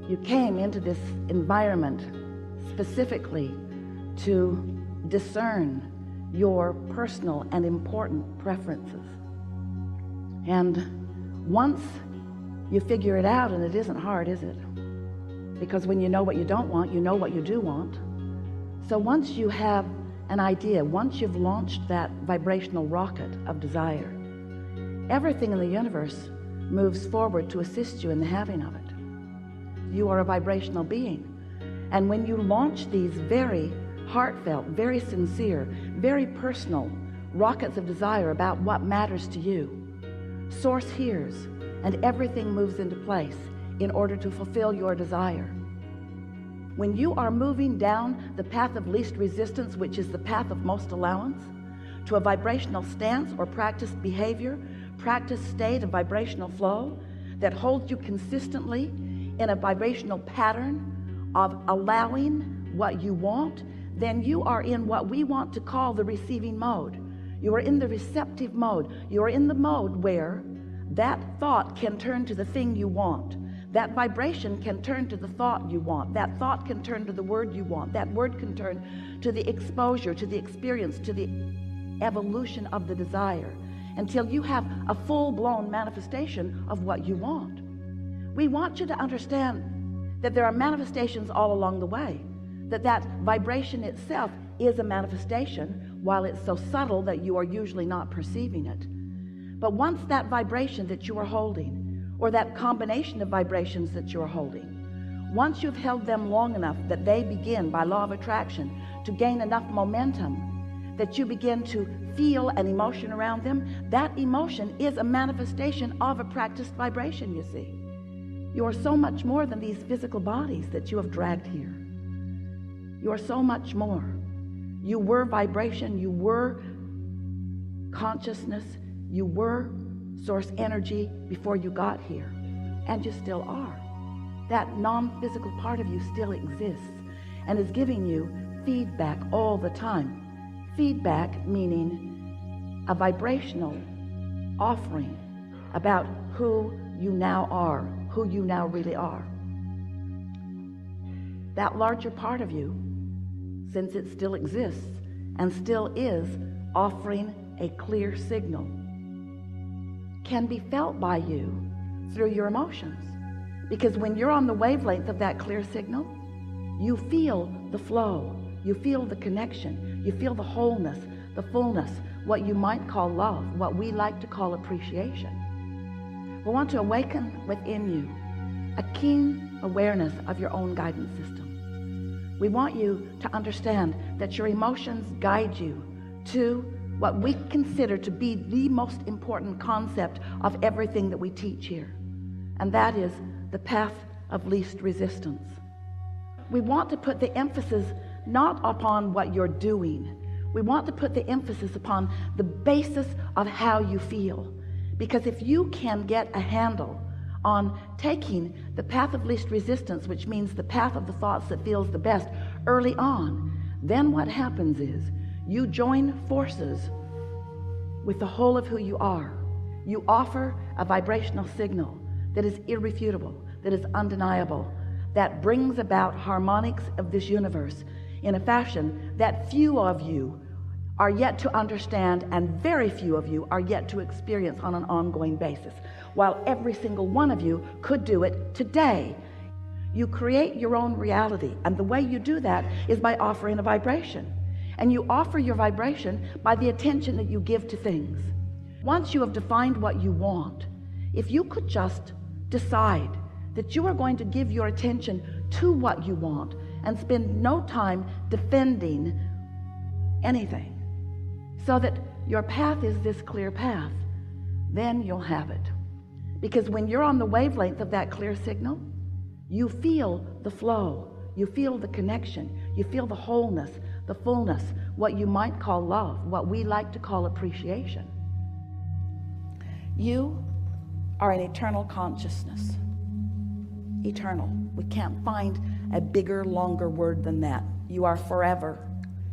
You came into this environment specifically to discern your personal and important preferences. And once you figure it out, and it isn't hard, is it? Because when you know what you don't want, you know what you do want. So once you have an idea, once you've launched that vibrational rocket of desire, everything in the universe moves forward to assist you in the having of it. You are a vibrational being. And when you launch these very heartfelt, very sincere, very personal rockets of desire about what matters to you, Source hears, and everything moves into place in order to fulfill your desire. When you are moving down the path of least resistance, which is the path of most allowance, to a vibrational stance or practiced behavior, practiced state of vibrational flow that holds you consistently in a vibrational pattern of allowing what you want, then you are in what we want to call the receiving mode. You are in the receptive mode. You are in the mode where that thought can turn to the thing you want. That vibration can turn to the thought you want. That thought can turn to the word you want. That word can turn to the exposure, to the experience, to the evolution of the desire, until you have a full-blown manifestation of what you want. We want you to understand that there are manifestations all along the way, that vibration itself is a manifestation, while it's so subtle that you are usually not perceiving it. But once that vibration that you are holding, or that combination of vibrations that you're holding, once you've held them long enough that they begin, by law of attraction, to gain enough momentum that you begin to feel an emotion around them, that emotion is a manifestation of a practiced vibration, you see. You are so much more than these physical bodies that you have dragged here. You are so much more. You were vibration, you were consciousness, you were source energy before you got here, and you still are. That non-physical part of you still exists and is giving you feedback all the time. Feedback meaning a vibrational offering about who you now are, who you now really are. That larger part of you, since it still exists and still is offering a clear signal, can be felt by you through your emotions. Because when you're on the wavelength of that clear signal, you feel the flow, you feel the connection, you feel the wholeness, the fullness, what you might call love, what we like to call appreciation. We want to awaken within you a keen awareness of your own guidance system. We want you to understand that your emotions guide you to what we consider to be the most important concept of everything that we teach here, and that is the path of least resistance. We want to put the emphasis not upon what you're doing. We want to put the emphasis upon the basis of how you feel, because if you can get a handle on taking the path of least resistance, which means the path of the thoughts that feels the best early on, then what happens is you join forces with the whole of who you are. You offer a vibrational signal that is irrefutable, that is undeniable, that brings about harmonics of this universe in a fashion that few of you are yet to understand, and very few of you are yet to experience on an ongoing basis, while every single one of you could do it today. You create your own reality, and the way you do that is by offering a vibration. And you offer your vibration by the attention that you give to things. Once you have defined what you want, if you could just decide that you are going to give your attention to what you want and spend no time defending anything, so that your path is this clear path, then you'll have it. Because when you're on the wavelength of that clear signal, you feel the flow, you feel the connection, you feel the wholeness, the fullness, what you might call love, what we like to call appreciation. You are an eternal consciousness. Eternal. We can't find a bigger, longer word than that. You are forever.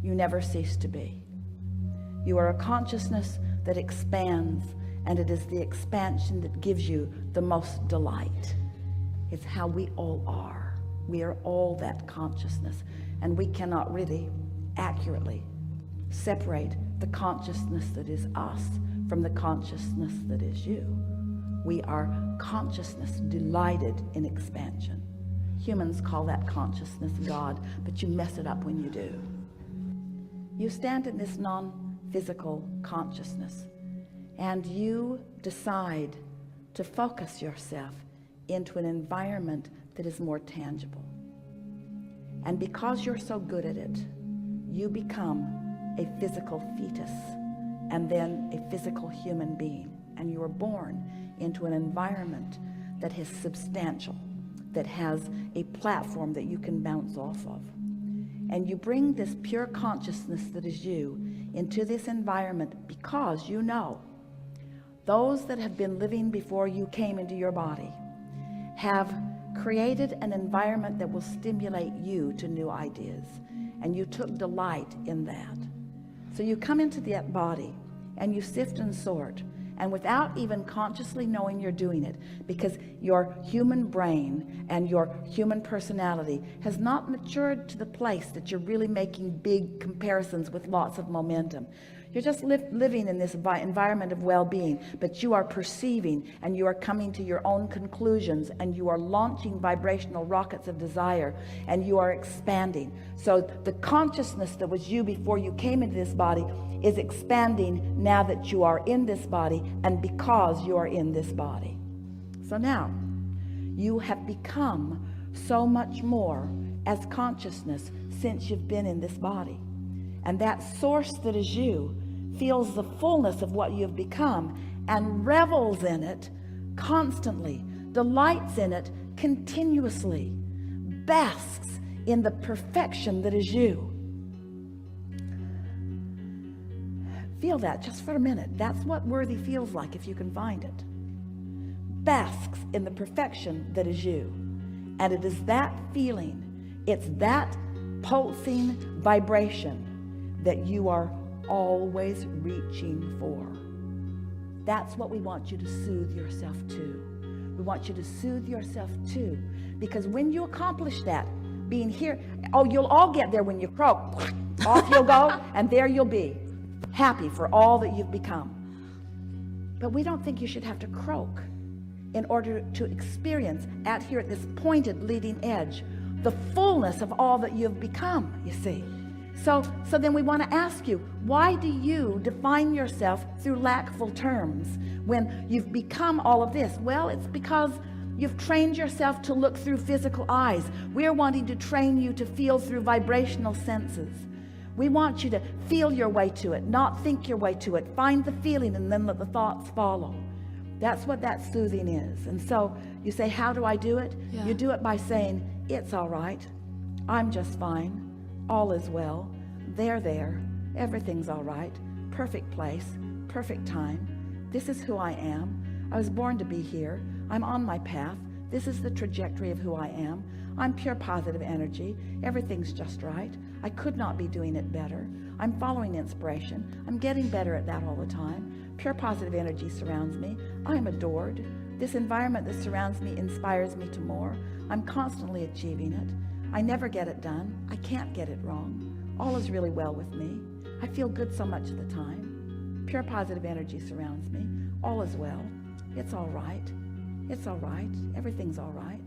You never cease to be. You are a consciousness that expands, and it is the expansion that gives you the most delight. It's how we all are. We are all that consciousness, and we cannot really accurately separate the consciousness that is us from the consciousness that is you. We are consciousness delighted in expansion. Humans call that consciousness God, but you mess it up when you do. You stand in this non-physical consciousness, and you decide to focus yourself into an environment that is more tangible. And because you're so good at it, you become a physical fetus and then a physical human being. And you are born into an environment that is substantial, that has a platform that you can bounce off of. And you bring this pure consciousness that is you into this environment because you know those that have been living before you came into your body have created an environment that will stimulate you to new ideas, and you took delight in that. So you come into that body and you sift and sort, and without even consciously knowing you're doing it, because your human brain and your human personality has not matured to the place that you're really making big comparisons with lots of momentum. You're just living in this environment of well-being, but you are perceiving, and you are coming to your own conclusions, and you are launching vibrational rockets of desire, and you are expanding. So the consciousness that was you before you came into this body is expanding now that you are in this body, and because you are in this body. So now you have become so much more as consciousness since you've been in this body. And that source that is you feels the fullness of what you've become and revels in it constantly, delights in it continuously, basks in the perfection that is you. Feel that just for a minute. That's what worthy feels like if you can find it. Basks in the perfection that is you. And it is that feeling, it's that pulsing vibration that you are always reaching for. That's what we want you to soothe yourself to. We want you to soothe yourself to, because when you accomplish that, being here, you'll all get there when you croak. Off you'll go, and there you'll be, happy for all that you've become. But we don't think you should have to croak in order to experience out here at this pointed leading edge the fullness of all that you've become, you see. So then we want to ask you, why do you define yourself through lackful terms when you've become all of this? Well, it's because you've trained yourself to look through physical eyes. We're wanting to train you to feel through vibrational senses. We want you to feel your way to it, not think your way to it. Find the feeling and then let the thoughts follow. That's what that soothing is. And so you say, how do I do it? Yeah. You do it by saying, it's all right. I'm just fine. All is well. They're there. Everything's all right. Perfect place. Perfect time. This is who I am. I was born to be here. I'm on my path. This is the trajectory of who I am. I'm pure positive energy. Everything's just right. I could not be doing it better. I'm following inspiration. I'm getting better at that all the time. Pure positive energy surrounds me. I am adored. This environment that surrounds me inspires me to more. I'm constantly achieving it. I never get it done. I can't get it wrong. All is really well with me. I feel good so much of the time. Pure positive energy surrounds me. All is well. It's all right. It's all right. Everything's all right.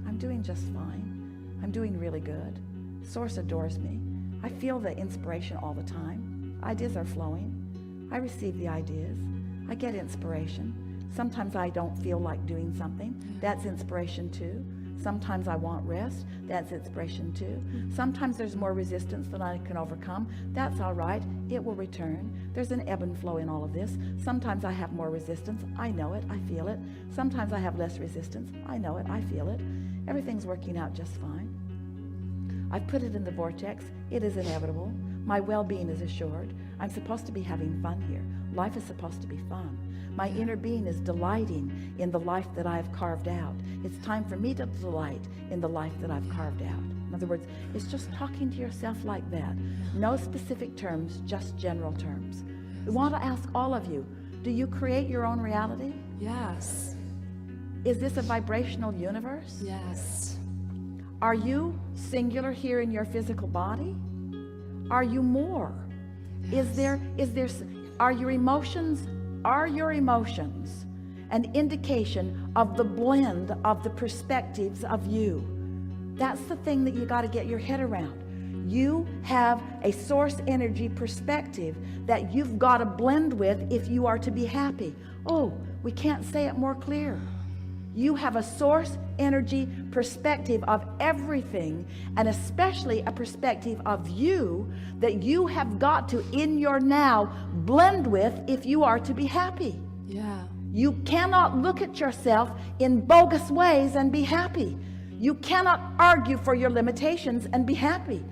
I'm doing just fine. I'm doing really good. Source adores me. I feel the inspiration all the time. Ideas are flowing. I receive the ideas. I get inspiration. Sometimes I don't feel like doing something. That's inspiration too. Sometimes I want rest. That's inspiration too. Sometimes there's more resistance than I can overcome. That's all right. It will return. There's an ebb and flow in all of this. Sometimes I have more resistance. I know it. I feel it. Sometimes I have less resistance. I know it. I feel it. Everything's working out just fine. I've put it in the vortex. It is inevitable. My well-being is assured. I'm supposed to be having fun here. Life is supposed to be fun. My inner being is delighting in the life that I've carved out. It's time for me to delight in the life that I've carved out. In other words, it's just talking to yourself like that. No specific terms, just general terms. We want to ask all of you, do you create your own reality? Yes. Is this a vibrational universe? Yes. Are you singular here in your physical body? Are you more? Yes. Are your emotions an indication of the blend of the perspectives of you? That's the thing that you got to get your head around. You have a source energy perspective that you've got to blend with if you are to be happy. Oh, we can't say it more clear. You have a source energy perspective of everything, and especially a perspective of you that you have got to, in your now, blend with if you are to be happy. Yeah. You cannot look at yourself in bogus ways and be happy. You cannot argue for your limitations and be happy.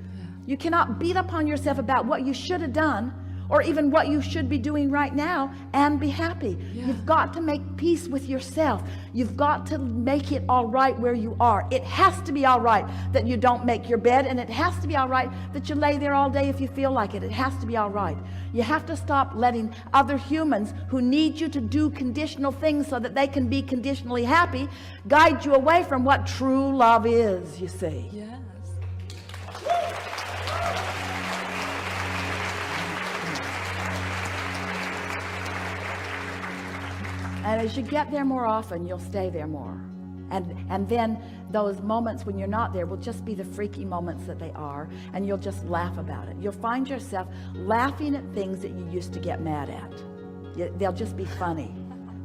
You cannot beat up on yourself about what you should have done or even what you should be doing right now and be happy. Yeah. You've got to make peace with yourself. You've got to make it all right where you are. It has to be all right that you don't make your bed, and it has to be all right that you lay there all day if you feel like it. It has to be all right. You have to stop letting other humans who need you to do conditional things so that they can be conditionally happy guide you away from what true love is, you see. Yes. And as you get there more often, you'll stay there more. And then those moments when you're not there will just be the freaky moments that they are, and you'll just laugh about it. You'll find yourself laughing at things that you used to get mad at. They'll just be funny.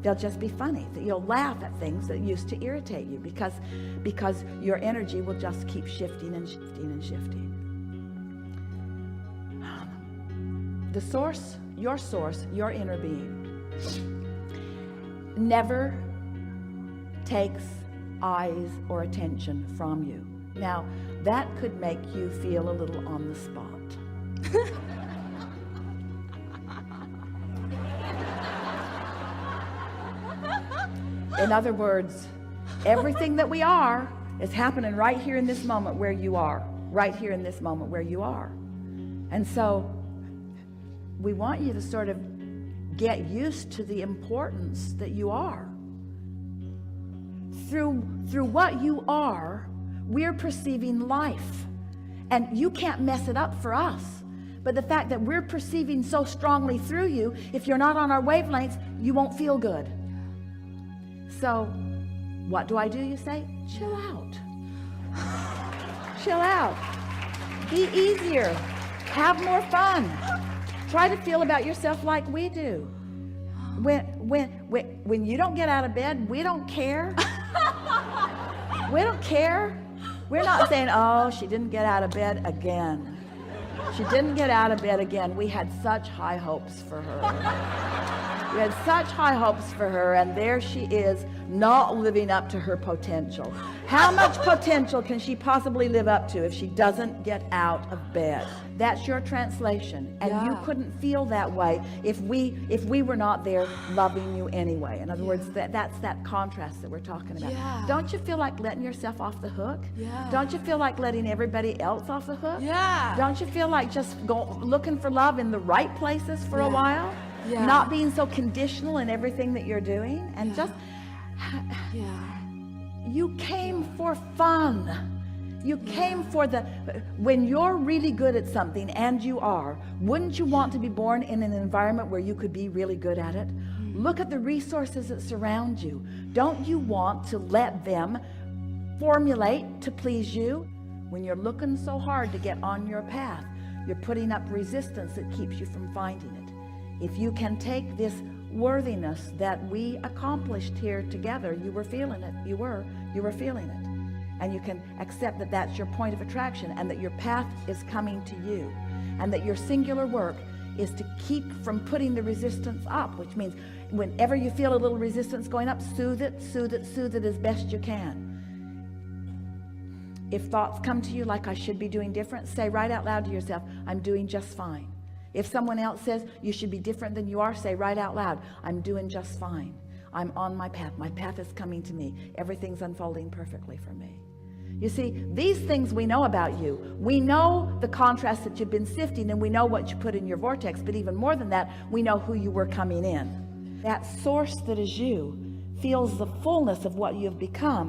They'll just be funny. You'll laugh at things that used to irritate you because your energy will just keep shifting and shifting and shifting. The source, your inner being, never takes eyes or attention from you. Now, that could make you feel a little on the spot. In other words, everything that we are is happening right here in this moment where you are. Right here in this moment where you are. And so, we want you to sort of get used to the importance that you are. Through what you are, we're perceiving life. And you can't mess it up for us. But the fact that we're perceiving so strongly through you, if you're not on our wavelengths, you won't feel good. So, what do, you say? Chill out. Chill out. Be easier. Have more fun. Try to feel about yourself like we do. When you don't get out of bed, we don't care. We don't care. We're not saying, oh, she didn't get out of bed again. She didn't get out of bed again. We had such high hopes for her. We had such high hopes for her, and there she is, not living up to her potential. How much potential can she possibly live up to if she doesn't get out of bed? That's your translation, and you couldn't feel that way if we were not there loving you anyway. In other words, that's that contrast that we're talking about. Yeah. Don't you feel like letting yourself off the hook? Yeah. Don't you feel like letting everybody else off the hook? Yeah. Don't you feel like just looking for love in the right places for a while? Yeah. Not being so conditional in everything that you're doing, and just you came for fun. You came for when you're really good at something, and you are, wouldn't you want to be born in an environment where you could be really good at it? Look at the resources that surround you. Don't you want to let them formulate to please you? When you're looking so hard to get on your path, you're putting up resistance that keeps you from finding it. If you can take this worthiness that we accomplished here together, you were feeling it, you were feeling it. And you can accept that that's your point of attraction, and that your path is coming to you, and that your singular work is to keep from putting the resistance up, which means whenever you feel a little resistance going up, soothe it as best you can. If thoughts come to you like I should be doing different, say right out loud to yourself, I'm doing just fine. If someone else says you should be different than you are, say right out loud, I'm doing just fine. I'm on my path. My path is coming to me. Everything's unfolding perfectly for me. You see, these things we know about you. We know the contrast that you've been sifting, and we know what you put in your vortex. But even more than that, we know who you were coming in. That source that is you feels the fullness of what you've become.